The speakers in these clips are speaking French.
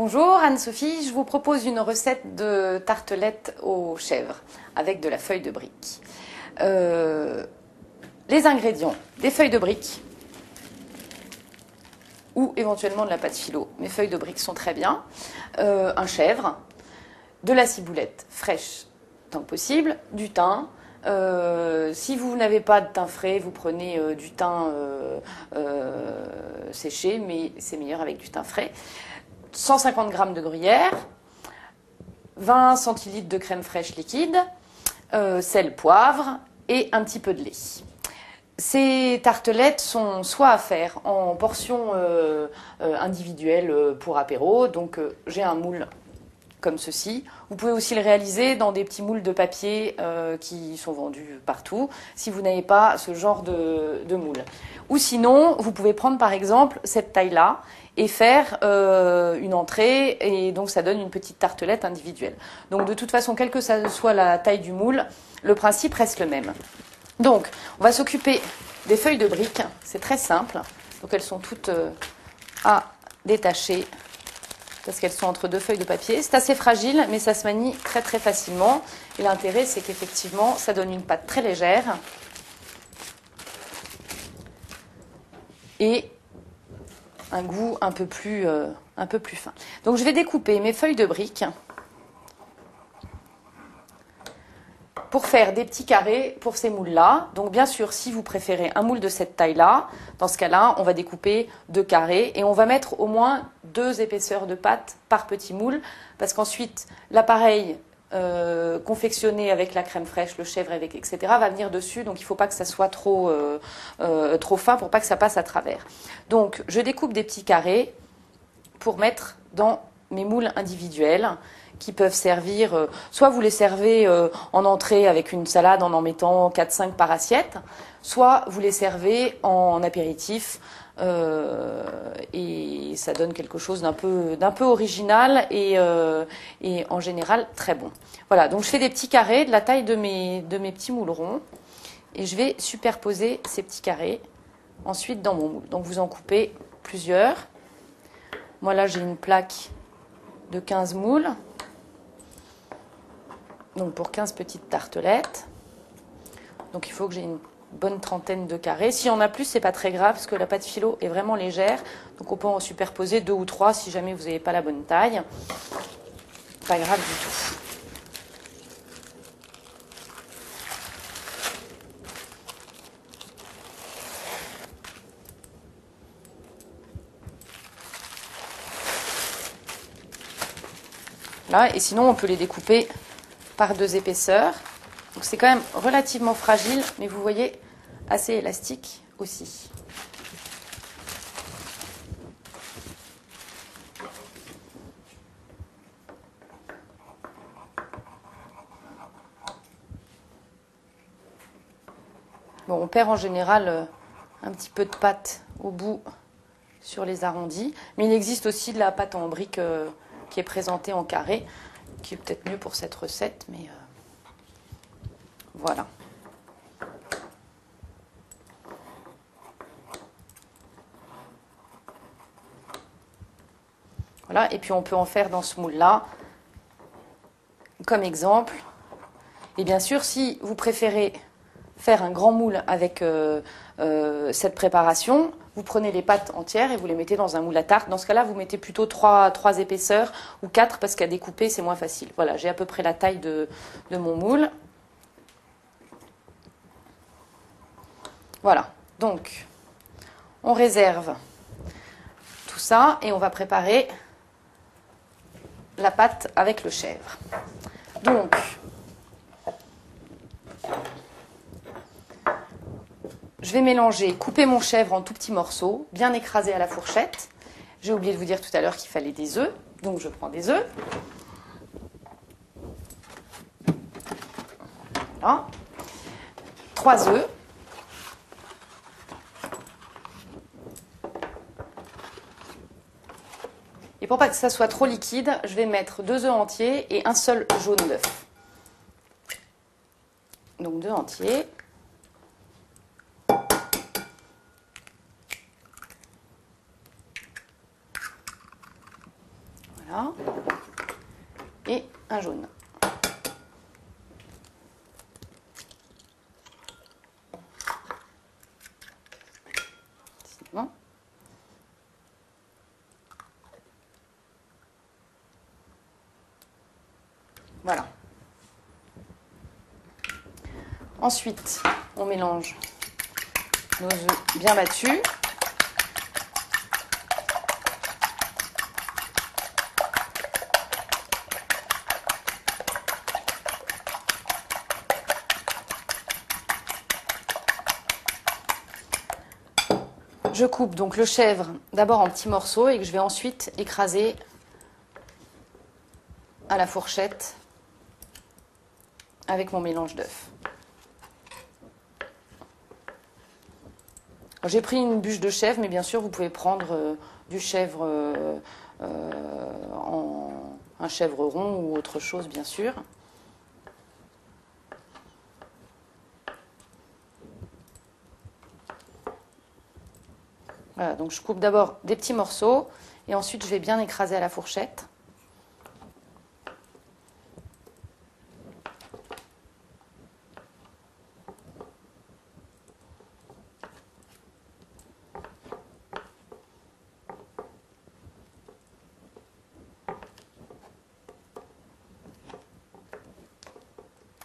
Bonjour Anne-Sophie, je vous propose une recette de tartelette aux chèvres avec de la feuille de brique. Les ingrédients, des feuilles de brique ou éventuellement de la pâte philo. Mes feuilles de brique sont très bien. Un chèvre, de la ciboulette fraîche tant que possible, du thym. Si vous n'avez pas de thym frais, vous prenez du thym séché, mais c'est meilleur avec du thym frais. 150 g de gruyère, 20 centilitres de crème fraîche liquide, sel, poivre et un petit peu de lait. Ces tartelettes sont soit à faire en portions individuelles pour apéro, donc j'ai un moule comme ceci. Vous pouvez aussi le réaliser dans des petits moules de papier qui sont vendus partout, si vous n'avez pas ce genre de moule. Ou sinon, vous pouvez prendre par exemple cette taille-là et faire une entrée, et donc ça donne une petite tartelette individuelle. Donc de toute façon, quelle que soit la taille du moule, le principe reste le même. Donc, on va s'occuper des feuilles de brique, c'est très simple. Donc elles sont toutes à détacher, parce qu'elles sont entre deux feuilles de papier. C'est assez fragile, mais ça se manie très très facilement. Et l'intérêt, c'est qu'effectivement, ça donne une pâte très légère. Et un goût un peu plus fin. Donc je vais découper mes feuilles de brique pour faire des petits carrés pour ces moules-là. Donc bien sûr, si vous préférez un moule de cette taille-là, dans ce cas-là, on va découper 2 carrés et on va mettre au moins 2 épaisseurs de pâte par petit moule, parce qu'ensuite, l'appareil confectionné avec la crème fraîche, le chèvre, etc., va venir dessus, donc il ne faut pas que ça soit trop fin pour pas que ça passe à travers. Donc je découpe des petits carrés pour mettre dans mes moules individuels, qui peuvent servir, soit vous les servez en entrée avec une salade en mettant 4-5 par assiette, soit vous les servez en apéritif, et ça donne quelque chose d'un peu original et en général très bon. Voilà, donc je fais des petits carrés de la taille de mes petits moules ronds et je vais superposer ces petits carrés ensuite dans mon moule. Donc vous en coupez plusieurs. Moi là j'ai une plaque de 15 moules, donc pour 15 petites tartelettes. Donc il faut que j'ai une bonne trentaine de carrés. S'il y en a plus, c'est pas très grave, parce que la pâte philo est vraiment légère. Donc on peut en superposer 2 ou 3 si jamais vous n'avez pas la bonne taille. Pas grave du tout. Là, et sinon on peut les découper par 2 épaisseurs. Donc c'est quand même relativement fragile, mais vous voyez, assez élastique aussi. Bon, on perd en général un petit peu de pâte au bout sur les arrondis, mais il existe aussi de la pâte en brique qui est présentée en carré, qui est peut-être mieux pour cette recette, mais voilà. Voilà, et puis on peut en faire dans ce moule-là, comme exemple. Et bien sûr, si vous préférez faire un grand moule avec cette préparation, vous prenez les pâtes entières et vous les mettez dans un moule à tarte. Dans ce cas-là, vous mettez plutôt 3 épaisseurs ou 4, parce qu'à découper, c'est moins facile. Voilà, j'ai à peu près la taille de mon moule. Voilà, donc on réserve tout ça et on va préparer la pâte avec le chèvre. Donc, je vais mélanger, couper mon chèvre en tout petits morceaux, bien écrasés à la fourchette. J'ai oublié de vous dire tout à l'heure qu'il fallait des œufs, donc je prends des œufs. Voilà. 3 œufs. Et pour pas que ça soit trop liquide, je vais mettre 2 œufs entiers et un seul jaune d'œuf. Donc 2 entiers. Voilà. Et un jaune. C'est bon. Voilà. Ensuite, on mélange nos œufs bien battus. Je coupe donc le chèvre d'abord en petits morceaux et que je vais ensuite écraser à la fourchette avec mon mélange d'œufs. J'ai pris une bûche de chèvre, mais bien sûr, vous pouvez prendre du chèvre, un chèvre rond ou autre chose, bien sûr. Voilà, donc je coupe d'abord des petits morceaux et ensuite je vais bien écraser à la fourchette.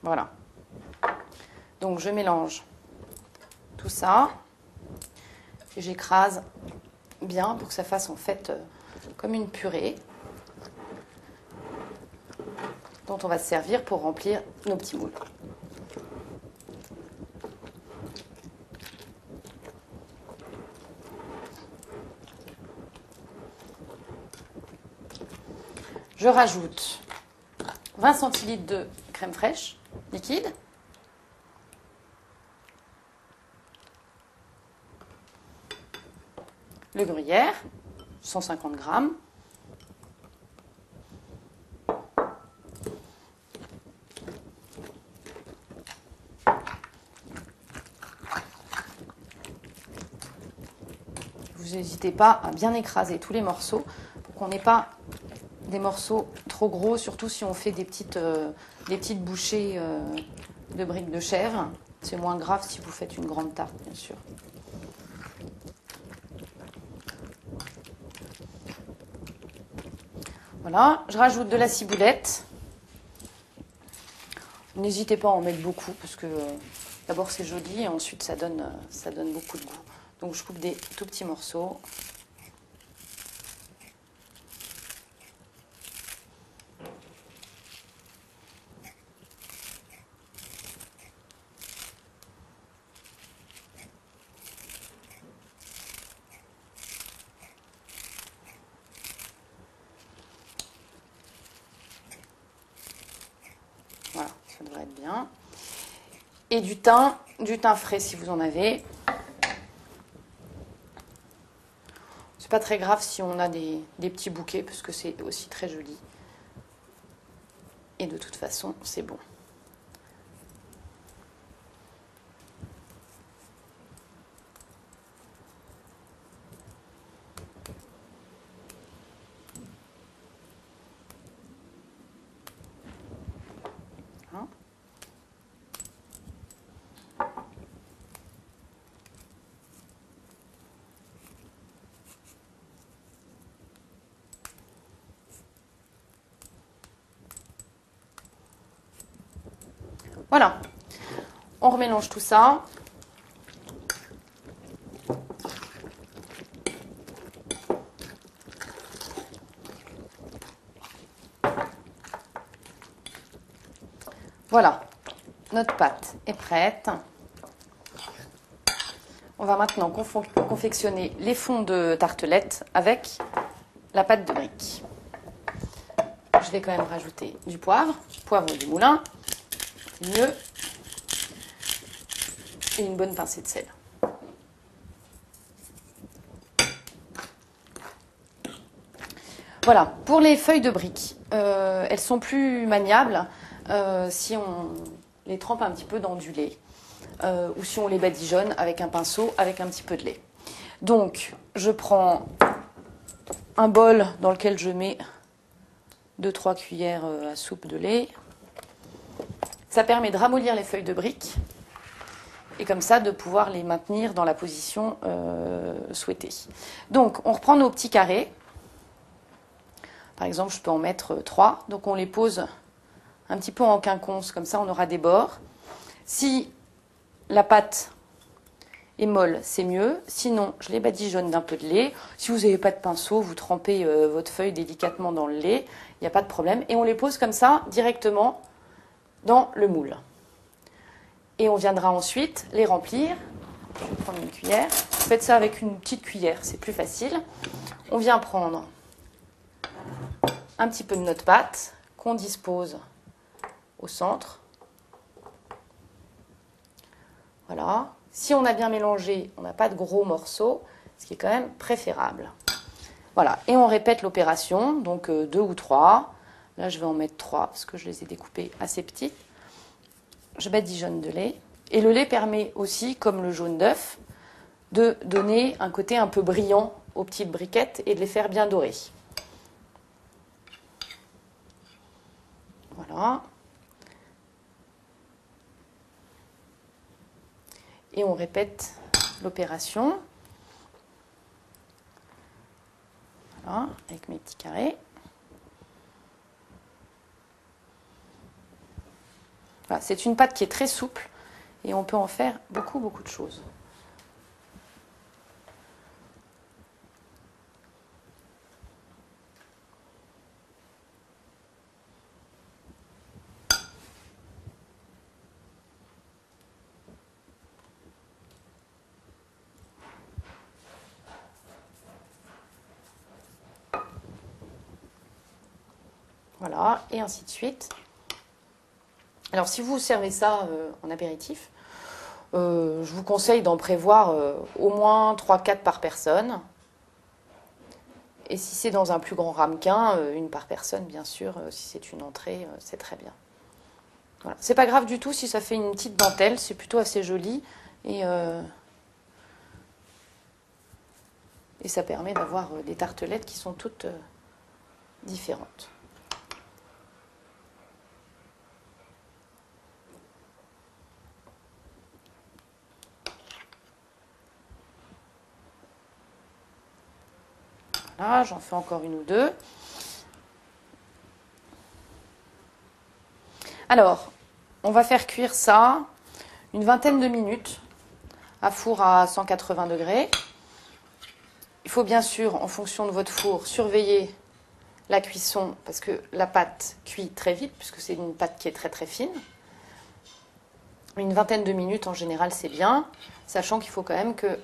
Voilà. Donc je mélange tout ça et j'écrase bien pour que ça fasse en fait comme une purée dont on va se servir pour remplir nos petits moules. Je rajoute 20 centilitres de crème fraîche liquide. Le gruyère, 150 grammes. Vous n'hésitez pas à bien écraser tous les morceaux pour qu'on n'ait pas des morceaux trop gros, surtout si on fait des petites bouchées de briques de chèvre. C'est moins grave si vous faites une grande tarte, bien sûr. Voilà, je rajoute de la ciboulette. N'hésitez pas à en mettre beaucoup parce que d'abord c'est joli et ensuite ça donne beaucoup de goût. Donc je coupe des tout petits morceaux. Voilà, ça devrait être bien. Et du thym frais si vous en avez. C'est pas très grave si on a des petits bouquets parce que c'est aussi très joli. Et de toute façon, c'est bon. Hein ? Voilà, on remélange tout ça. Voilà, notre pâte est prête. On va maintenant confectionner les fonds de tartelette avec la pâte de briques. Je vais quand même rajouter du poivre du moulin, mieux, et une bonne pincée de sel. Voilà, pour les feuilles de briques, elles sont plus maniables si on les trempe un petit peu dans du lait ou si on les badigeonne avec un pinceau, avec un petit peu de lait. Donc, je prends un bol dans lequel je mets 2-3 cuillères à soupe de lait. Ça permet de ramollir les feuilles de briques et comme ça de pouvoir les maintenir dans la position souhaitée. Donc on reprend nos petits carrés. Par exemple, je peux en mettre 3. Donc on les pose un petit peu en quinconce, comme ça on aura des bords. Si la pâte est molle, c'est mieux. Sinon, je les badigeonne d'un peu de lait. Si vous n'avez pas de pinceau, vous trempez votre feuille délicatement dans le lait. Il n'y a pas de problème. Et on les pose comme ça, directement dans le moule. Et on viendra ensuite les remplir. Je vais prendre une cuillère. Faites ça avec une petite cuillère, c'est plus facile. On vient prendre un petit peu de notre pâte qu'on dispose au centre. Voilà. Si on a bien mélangé, on n'a pas de gros morceaux, ce qui est quand même préférable. Voilà. Et on répète l'opération, donc 2 ou 3. Là, je vais en mettre 3 parce que je les ai découpées assez petites. Je badigeonne de lait. Et le lait permet aussi, comme le jaune d'œuf, de donner un côté un peu brillant aux petites briquettes et de les faire bien dorer. Voilà. Et on répète l'opération. Voilà, avec mes petits carrés. Voilà, c'est une pâte qui est très souple et on peut en faire beaucoup de choses. Voilà, et ainsi de suite. Alors, si vous servez ça en apéritif, je vous conseille d'en prévoir au moins 3-4 par personne. Et si c'est dans un plus grand ramequin, une par personne, bien sûr. Si c'est une entrée, c'est très bien. Voilà. C'est pas grave du tout si ça fait une petite dentelle, c'est plutôt assez joli. Et ça permet d'avoir des tartelettes qui sont toutes différentes. Voilà, j'en fais encore une ou deux. Alors, on va faire cuire ça une vingtaine de minutes à four à 180 degrés. Il faut bien sûr, en fonction de votre four, surveiller la cuisson parce que la pâte cuit très vite puisque c'est une pâte qui est très fine. Une vingtaine de minutes en général, c'est bien, sachant qu'il faut quand même que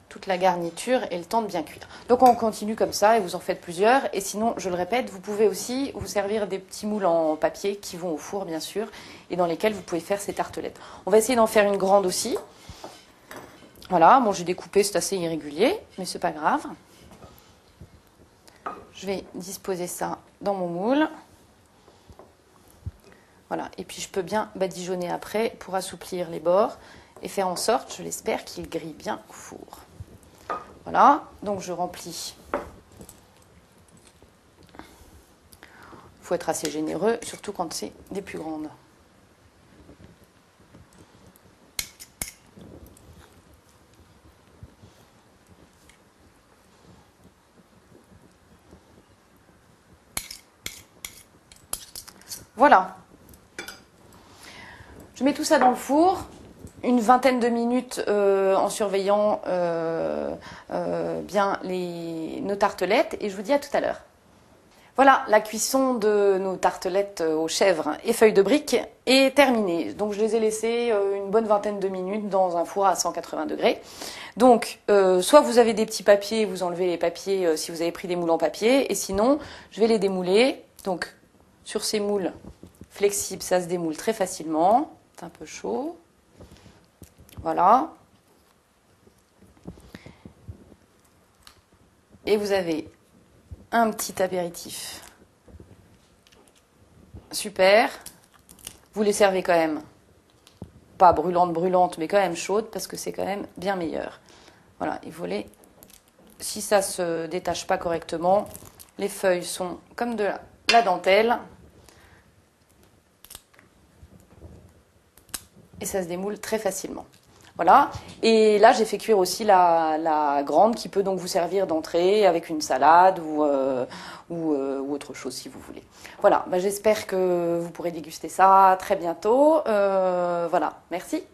toute la garniture ait le temps de bien cuire. Donc on continue comme ça et vous en faites plusieurs. Et sinon, je le répète, vous pouvez aussi vous servir des petits moules en papier qui vont au four, bien sûr, et dans lesquels vous pouvez faire ces tartelettes. On va essayer d'en faire une grande aussi. Voilà, bon, j'ai découpé, c'est assez irrégulier, mais c'est pas grave. Je vais disposer ça dans mon moule. Voilà, et puis je peux bien badigeonner après pour assouplir les bords et faire en sorte, je l'espère, qu'il grille bien au four. Voilà, donc je remplis. Il faut être assez généreux, surtout quand c'est des plus grandes. Voilà. Je mets tout ça dans le four. Une vingtaine de minutes en surveillant bien nos tartelettes et je vous dis à tout à l'heure. Voilà, la cuisson de nos tartelettes aux chèvres et feuilles de briques est terminée. Donc je les ai laissées une bonne vingtaine de minutes dans un four à 180 degrés. Donc soit vous avez des petits papiers, vous enlevez les papiers si vous avez pris des moules en papier, et sinon je vais les démouler. Donc sur ces moules flexibles, ça se démoule très facilement. C'est un peu chaud. Voilà. Et vous avez un petit apéritif. Super. Vous les servez quand même. Pas brûlantes, mais quand même chaudes, parce que c'est quand même bien meilleur. Voilà, et vous si ça se détache pas correctement, les feuilles sont comme de la dentelle. Et ça se démoule très facilement. Voilà. Et là, j'ai fait cuire aussi la grande qui peut donc vous servir d'entrée avec une salade ou autre chose si vous voulez. Voilà. J'espère que vous pourrez déguster ça très bientôt. Voilà. Merci.